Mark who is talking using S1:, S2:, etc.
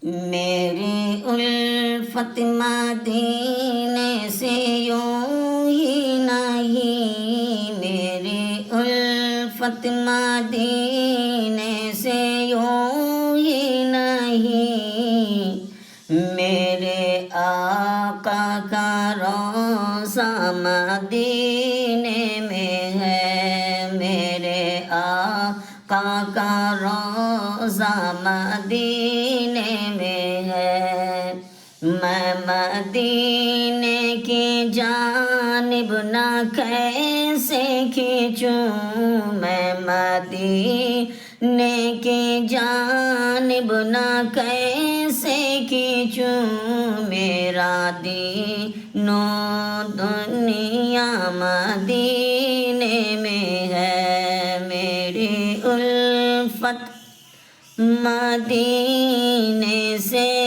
S1: میری الفت مدینے سے یوں ہی نہیں، میری الفت مدینے سے یوں ہی نہیں، میرے آقا کا روضہ مدینے میں ہے، میرے آقا کا روضہ مدینے میں ہے۔ میں مدینے کی جانب نہ کیسے کھینچوں، میں مدینے کی جانب نہ کیسے کھینچوں، میرا دین و دنیا مدینے میں ہے، میری الفت مدینے سے